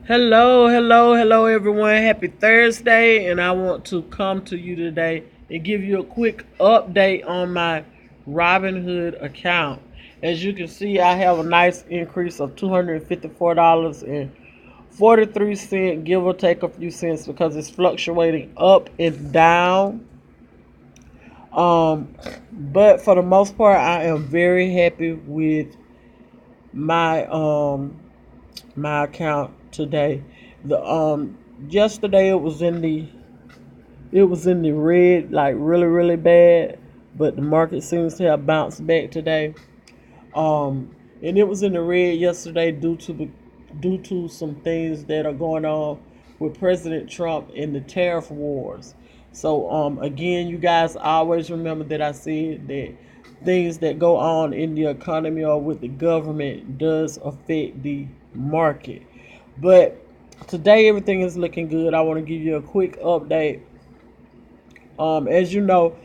Hello, everyone. Happy Thursday, and I want to come to you today and give you a quick update on my Robinhood account. As you can see, I have a nice increase of $254.43, give or take a few cents, because it's fluctuating up and down. Um, but for the most part, I am very happy with my my account today. The yesterday it was in the red, like really bad, but the market seems to have bounced back today. And it was in the red yesterday due to some things that are going on with President Trump and the tariff wars. So again, you guys always remember that I said that things that go on in the economy or with the government does affect the market. But today everything is looking good. I want to give you a quick update. As you know,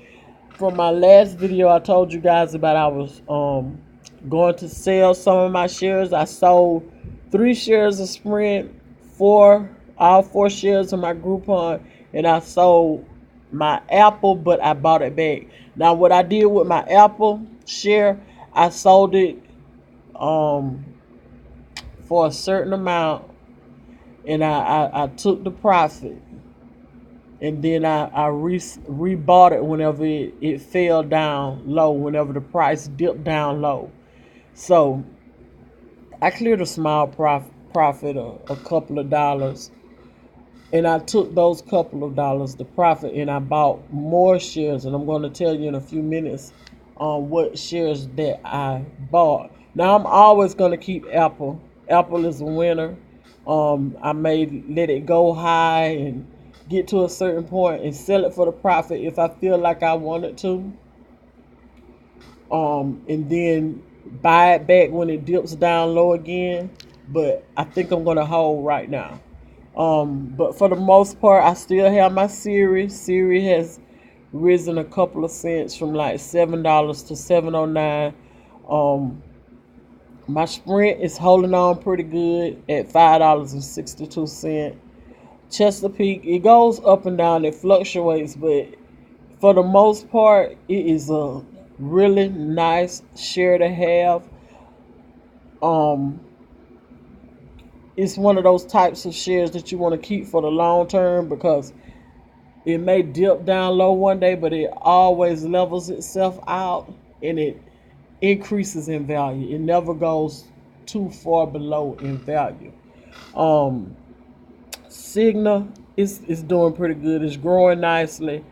from my last video, I told you guys about I was going to sell some of my shares. I sold 3 shares of Sprint, all 4 shares of my Groupon, and I sold my Apple, but I bought it back. Now, what I did with my Apple share, I sold it um for a certain amount, and I took the profit, and then I rebought it whenever it fell down low, whenever the price dipped down low. So I cleared a small profit of a couple of dollars, and I took those couple of dollars, the profit, and I bought more shares. And I'm going to tell you in a few minutes on what shares that I bought. Now I'm always going to keep Apple. Apple is a winner. I may let it go high and get to a certain point and sell it for the profit if I feel like I wanted to. And then buy it back when it dips down low again. But I think I'm gonna hold right now. But for the most part, I still have my Siri. Siri has risen a couple of cents from like $7 to 7.09. My Sprint is holding on pretty good at $5.62. Chesapeake, it goes up and down, it fluctuates, but for the most part, it is a really nice share to have. Um, it's one of those types of shares that you want to keep for the long term, because it may dip down low one day, but it always levels itself out and it increases in value. It never goes too far below in value. Um, Cigna is doing pretty good. It's growing nicely.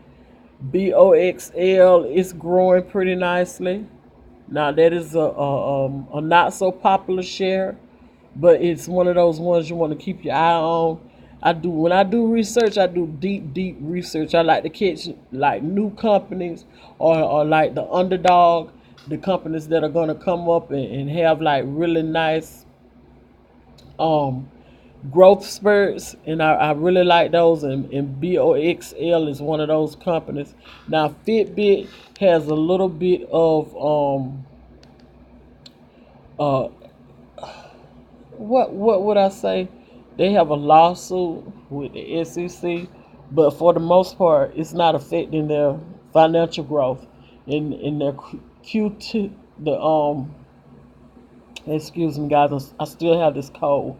BOXL is growing pretty nicely. Now that is a not so popular share, but it's one of those ones you want to keep your eye on. When I do research, I do deep research. I like to catch like new companies, or like the underdog, the companies that are gonna come up and have like really nice um growth spurts, and I really like those, and BOXL is one of those companies. Now Fitbit has a little bit of uh what would I say? They have a lawsuit with the SEC, but for the most part, it's not affecting their financial growth in their Q2. The excuse me, guys, I still have this cold,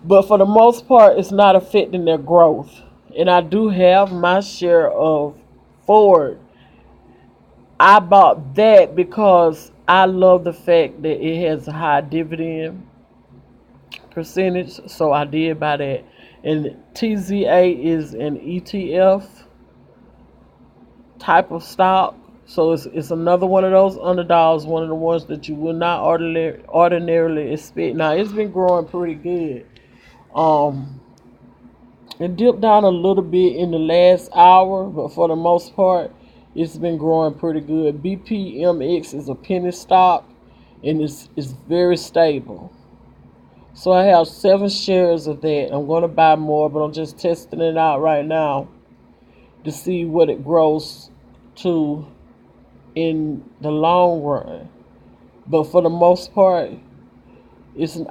but for the most part, it's not affecting their growth. And I do have my share of Ford. I bought that because I love the fact that it has a high dividend percentage, so I did buy that. And TZA is an ETF type of stock, so it's another one of those underdogs, one of the ones that you would not ordinarily expect. Now it's been growing pretty good. Um, it dipped down a little bit in the last hour, but for the most part, it's been growing pretty good. BPMX is a penny stock, and it's very stable. So I have 7 shares of that. I'm going to buy more, but I'm just testing it out right now to see what it grows to in the long run. But for the most part,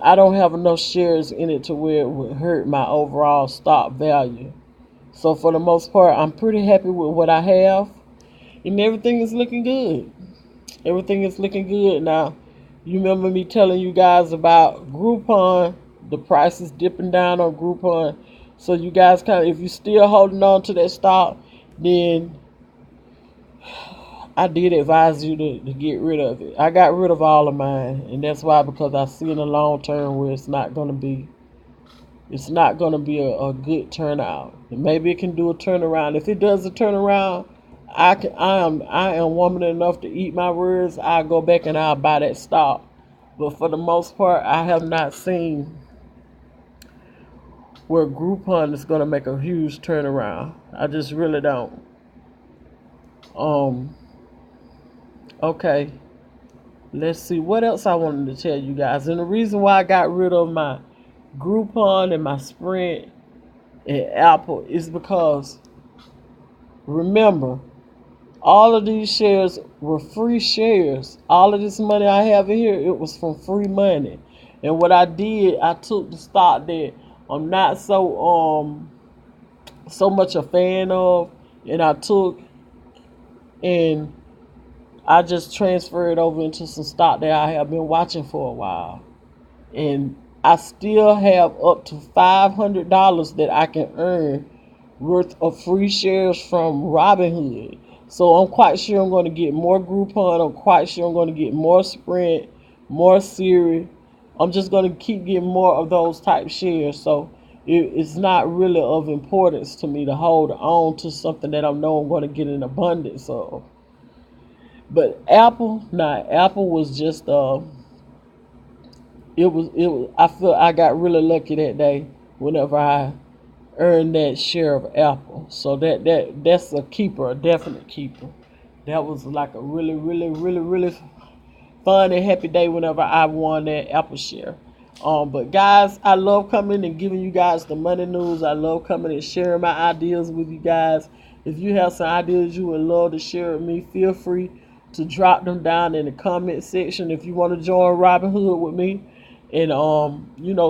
I don't have enough shares in it to where it would hurt my overall stock value. So for the most part, I'm pretty happy with what I have, and everything is looking good. Everything is looking good now. You remember me telling you guys about Groupon? The price is dipping down on Groupon. So you guys kind of, if you're still holding on to that stock, then I did advise you to get rid of it. I got rid of all of mine, and that's why, because I see in the long term where it's not gonna be a good turnout. And maybe it can do a turnaround. If it does a turnaround, I am woman enough to eat my words. I'll go back and I'll buy that stock. But for the most part, I have not seen where Groupon is gonna make a huge turnaround. I just really don't. Um. Okay. Let's see what else I wanted to tell you guys. And the reason why I got rid of my Groupon and my Sprint and Apple is because, remember, all of these shares were free shares. All of this money I have in here, it was from free money. And what I did, I took the stock that I'm not so much a fan of, and and I just transferred over into some stock that I have been watching for a while. And I still have up to $500 that I can earn worth of free shares from Robinhood. So I'm quite sure I'm going to get more Groupon. I'm quite sure I'm going to get more Sprint, more Siri. I'm just going to keep getting more of those type shares. So it's not really of importance to me to hold on to something that I know I'm going to get an abundance of. But Apple, nah, Apple was just it was. I feel I got really lucky that day whenever I earned that share of Apple. So that's a keeper, a definite keeper. That was like a really, really, really, really fun and happy day whenever I won that Apple share. But guys, I love coming and giving you guys the money news. I love coming and sharing my ideas with you guys. If you have some ideas you would love to share with me, feel free to drop them down in the comment section. If you want to join Robinhood with me and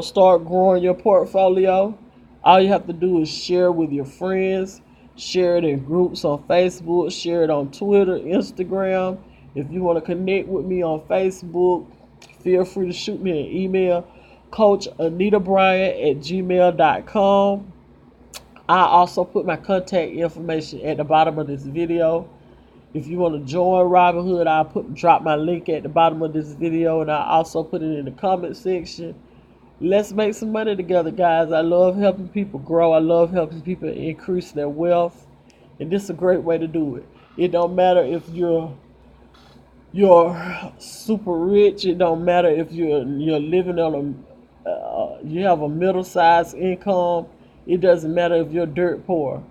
start growing your portfolio, all you have to do is share with your friends, share it in groups on Facebook, share it on Twitter, Instagram. If you want to connect with me on Facebook, feel free to shoot me an email, coachanitabryan@gmail.com. I also put my contact information at the bottom of this video. If you want to join Robinhood, drop my link at the bottom of this video, and I also put it in the comment section. Let's make some money together, guys. I love helping people grow. I love helping people increase their wealth, and this is a great way to do it. It don't matter if you're super rich. It don't matter if you're living on you have a middle-sized income. It doesn't matter if you're dirt poor.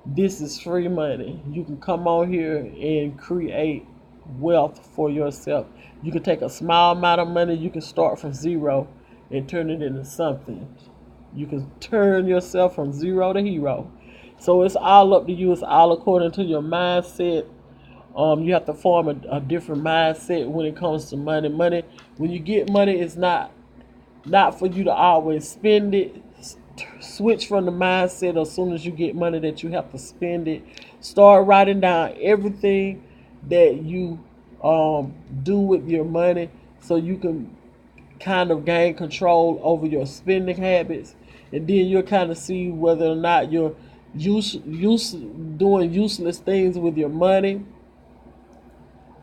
This is free money. You can come on here and create wealth for yourself. You can take a small amount of money. You can start from zero and turn it into something. You can turn yourself from zero to hero. So it's all up to you. It's all according to your mindset. You have to form a different mindset when it comes to money. Money, when you get money, it's not for you to always spend it. Switch from the mindset as soon as you get money that you have to spend it. Start writing down everything that you do with your money, so you can kind of gain control over your spending habits, and then you'll kind of see whether or not you're doing useless things with your money.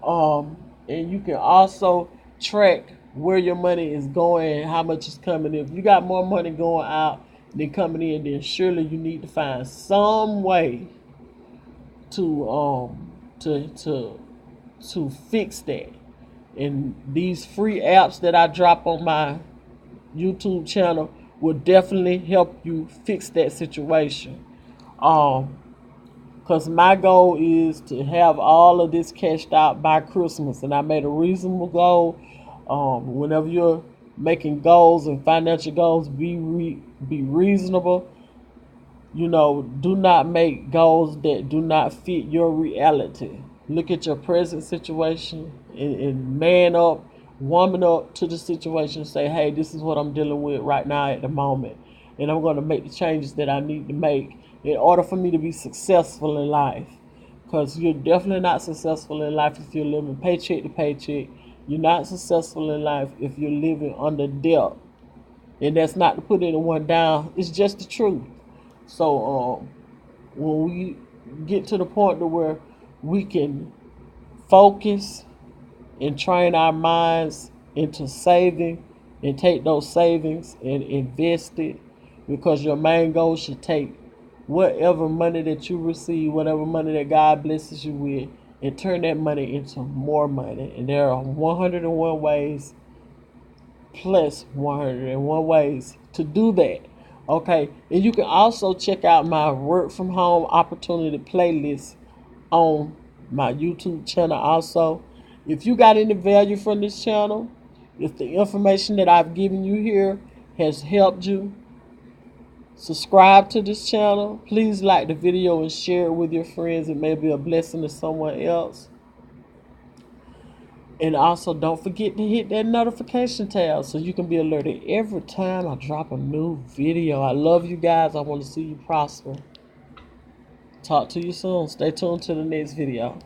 And you can also track where your money is going and how much is coming in. If you got more money going out than coming in, then surely you need to find some way to to fix that. And these free apps that I drop on my YouTube channel will definitely help you fix that situation. Because my goal is to have all of this cashed out by Christmas, and I made a reasonable goal. Whenever you're making goals and financial goals, be reasonable. Do not make goals that do not fit your reality. Look at your present situation and man up warming up to the situation, say, hey, this is what I'm dealing with right now at the moment, and I'm going to make the changes that I need to make in order for me to be successful in life. Because you're definitely not successful in life if you're living paycheck to paycheck. You're not successful in life if you're living under debt. And that's not to put anyone down. It's just the truth. So when we get to the point to where we can focus and train our minds into saving and take those savings and invest it, because your main goal should take whatever money that you receive, whatever money that God blesses you with, and turn that money into more money. And there are 101 ways plus 101 ways to do that. Okay, and you can also check out my work from home opportunity playlist on my YouTube channel also. If you got any value from this channel, if the information that I've given you here has helped you, subscribe to this channel. Please like the video and share it with your friends. It may be a blessing to someone else. And also, don't forget to hit that notification tab so you can be alerted every time I drop a new video. I love you guys. I want to see you prosper. Talk to you soon. Stay tuned to the next video.